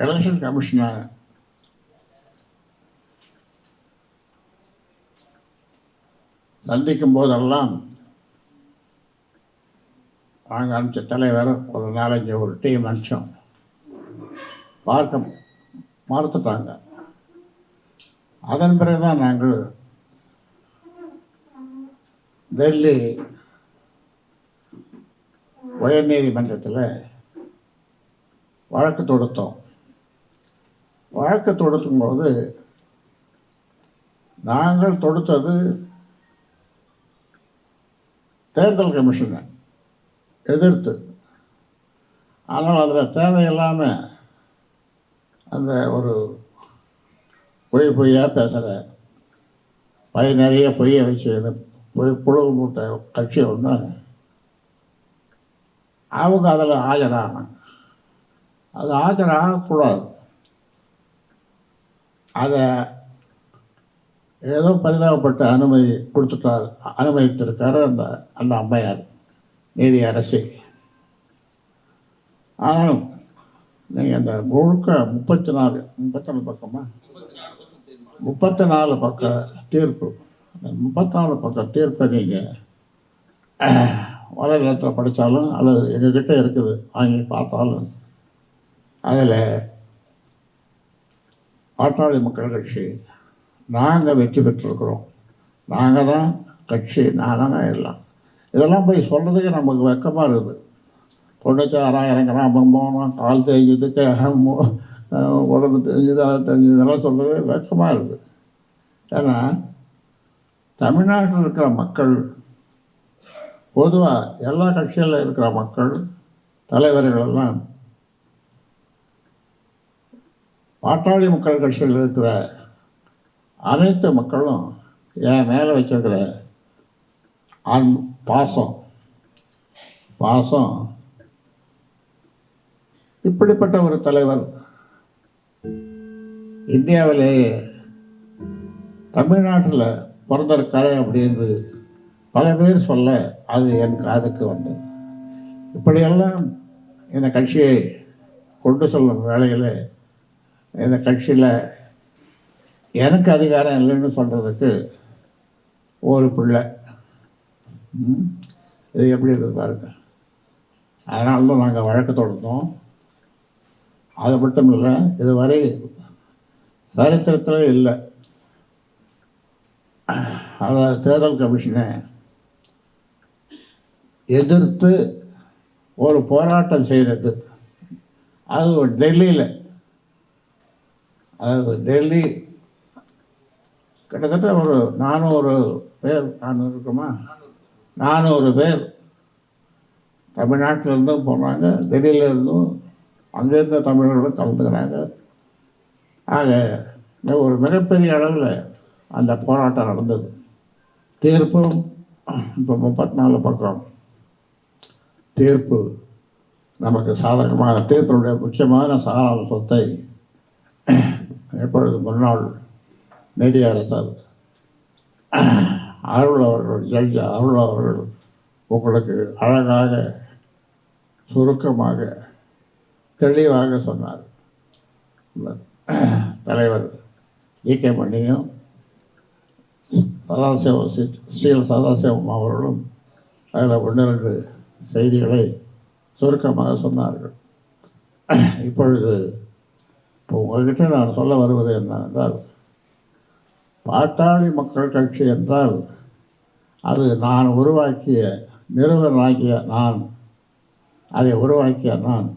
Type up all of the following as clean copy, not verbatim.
Election கமிஷனை சந்திக்கும் போதெல்லாம் நாங்கள் அனுப்பிச்ச தலைவர் ஒரு நாளைக்கு ஒரு டீம் அனுப்பிச்சோம். பார்க்க மறுத்துட்டாங்க. அதன் பிறகுதான் நாங்கள் டெல்லி உயர்நீதிமன்றத்தில் வழக்கு தொடுத்தோம். வழக்கு தொடுக்கும்போது நாங்கள் தொடுத்தது தேர்தல் கமிஷனை எதிர்த்து. ஆனால் அதில் தேவையில்லாமல் அந்த ஒரு பொய்யாக பேசுகிற நிறைய பொய்யை வச்சு புழு மூட்டை கட்சி ஒன்று அவங்க அதில் ஆஜரானாங்க. அது ஆஜராகக்கூடாது. அதை ஏதோ பரிதாபப்பட்டு அனுமதித்திருக்காரு அந்த அந்த அம்மையார் நீதி அரசு. ஆனாலும் நீங்கள் அந்த முழுக்க 34 பக்கமா 34 பக்க தீர்ப்பு, 34 பக்க தீர்ப்பை நீங்கள் வலைதளத்தில் படித்தாலும் அல்லது எங்ககிட்ட இருக்குது வாங்கி பார்த்தாலும் அதில் பாட்டாளி மக்கள் கட்சி நாங்கள் வெற்றி பெற்றிருக்கிறோம், நாங்கள் தான் கட்சி, நாங்கள் தான் எல்லாம். இதெல்லாம் போய் சொல்கிறதுக்கு நமக்கு வெக்கமாக இருக்குது. 96,000 கிராமம் போனோம், கால் தேய்ஞ்சதுக்கு உடம்பு தெரிஞ்சுது, அதை தெரிஞ்சது, இதெல்லாம் சொல்கிறது வெக்கமாக இருக்குது. ஏன்னா தமிழ்நாட்டில் இருக்கிற மக்கள் பொதுவாக எல்லா கட்சிகளில் இருக்கிற மக்கள் தலைவர்களெல்லாம் பாட்டாளி மக்கள் கட்சியில் இருக்கிற அனைத்து மக்களும் என் மேலே வச்சிருக்கிற பாசம் இப்படிப்பட்ட ஒரு தலைவர் இந்தியாவிலேயே தமிழ்நாட்டில் பிறந்திருக்காரு அப்படின்னு பல பேர் சொல்ல அது என் காதுக்கு வந்தது. இப்படியெல்லாம் இந்த கட்சியை கொண்டு செல்லும் வேளையில் இந்த கட்சியில் எனக்கு அதிகாரம் இல்லைன்னு சொல்கிறதுக்கு ஒரு பிள்ளை, இது எப்படி இருக்குது பாருங்க. அதனால தான் நாங்கள் வழக்கு தொடர்ந்தோம். அது மட்டும் இல்லை, இதுவரை சரித்திரத்தில் இல்லை. அதாவது தேர்தல் கமிஷனை எதிர்த்து ஒரு போராட்டம் செய்கிறது. அது டெல்லியில், அதாவது டெல்லி கிட்டத்தட்ட ஒரு 400 பேர், 400 பேர் தமிழ்நாட்டிலிருந்தும் போனாங்க, டெல்லியிலிருந்தும் அங்கேருந்த தமிழர்களும் கலந்துக்கிறாங்க. ஆக ஒரு மிகப்பெரிய அளவில் அந்த போராட்டம் நடந்தது. தீர்ப்பும் இப்போ 34 பக்கம் தீர்ப்பு நமக்கு சாதகமான தீர்ப்பினுடைய முக்கியமான சாராம்சத்தை எப்பொழுது முன்னாள் நீதியரசர் அருள் அவர்கள், ஜட்ஜ் அருள் அவர்கள் உங்களுக்கு அழகாக சுருக்கமாக தெளிவாக சொன்னார். தலைவர் ஜி.கே. மணியும் ஸ்ரீல் சதாசிவம் அவர்களும் அதில் 1-2 செய்திகளை சுருக்கமாக சொன்னார்கள். இப்பொழுது உங்கள்கிட்ட நான் சொல்ல வருவது என்னவென்றால், பாட்டாளி மக்கள் கட்சி என்றால் அது நான் உருவாக்கிய, நிறுவனாகிய நான், அதை உருவாக்கிய நான்.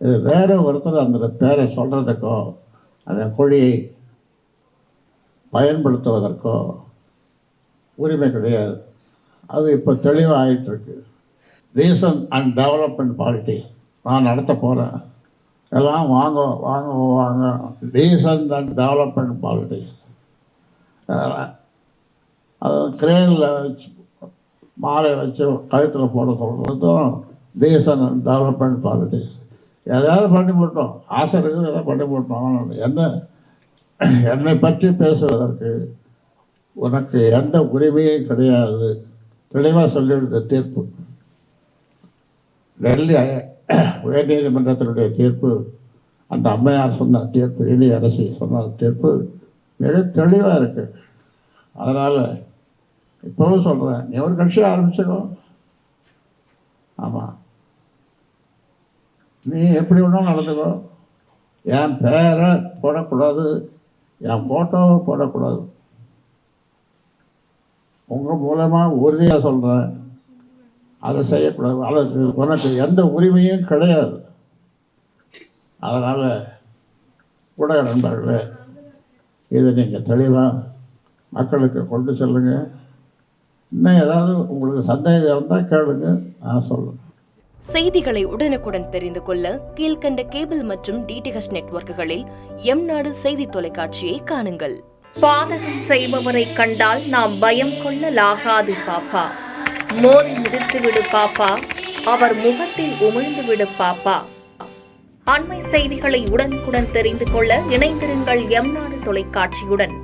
இது வேறு ஒருத்தர் அந்த பேரை சொல்கிறதுக்கோ அந்த கொடியை பயன்படுத்துவதற்கோ உரிமை கிடையாது. அது இப்போ தெளிவாக ஆகிட்டுருக்கு. ரீசன் அண்ட் டெவலப்மெண்ட் பாலிட்டி நான் நடத்த போகிறேன். எல்லாம் வாங்க ரீசன் அண்ட் டெவலப்மெண்ட் பாலிட்டிக்ஸ். அது கிரேனில் வச்சு மாலை வச்சு கழுத்தில் போட சொல்கிறதும் ரீசன் அண்ட் டெவலப்மெண்ட் பாலிட்டிக்ஸ். எதாவது பண்ணி போட்டோம், ஆசை இருக்குது, எதாவது பண்ணி போட்டோம். என்னை பற்றி பேசுவதற்கு உனக்கு எந்த உரிமையும் கிடையாது. தெளிவாக சொல்லிவிடுத்த தீர்ப்பு. டெல்லி உயர்நீதிமன்றத்தினுடைய தீர்ப்பு அந்த அம்மையார் சொன்ன தீர்ப்பு, இனி அரசி சொன்ன தீர்ப்பு மிக தெளிவாக இருக்குது. அதனால் இப்போவும் சொல்கிறேன், நீ ஒரு கட்சி ஆரம்பிச்சுக்கோ. ஆமாம், நீ எப்படி வேணாலும் நடந்துக்கோ. என் பேரை போடக்கூடாது, என் ஃபோட்டோவை போடக்கூடாது. உங்கள் மூலமாக உறுதியாக சொல்கிறேன், அதை செய்யக்கூடாது. அதுக்கு உனக்கு எந்த உரிமையும் கிடையாது. அதனால் ஊடக நண்பர்களே, இதை நீங்கள் தெளிவாக மக்களுக்கு கொண்டு செல்லுங்க. இன்னும் ஏதாவது உங்களுக்கு சந்தேகம் இருந்தால் கேளுங்க, நான் சொல்லுங்கள். செய்திகளை உடனுக்குடன் தெரிந்து கொள்ள கீழ்கண்ட கேபிள் மற்றும் டிடிஹெச் நெட்வொர்க்குகளில் எம் நாடு செய்தி தொலைக்காட்சியை காணுங்கள். பாதகம் செய்பவரை கண்டால் நாம் பயம் கொள்ளலாகாது பாப்பா. மோதி மிதித்து விடு பாப்பா, அவர் முகத்தில் உமிழ்ந்து விடு பாப்பா. அண்மை செய்திகளை உடனுக்குடன் தெரிந்து கொள்ள இணைந்திருங்கள் எம் நாடு தொலைக்காட்சியுடன்.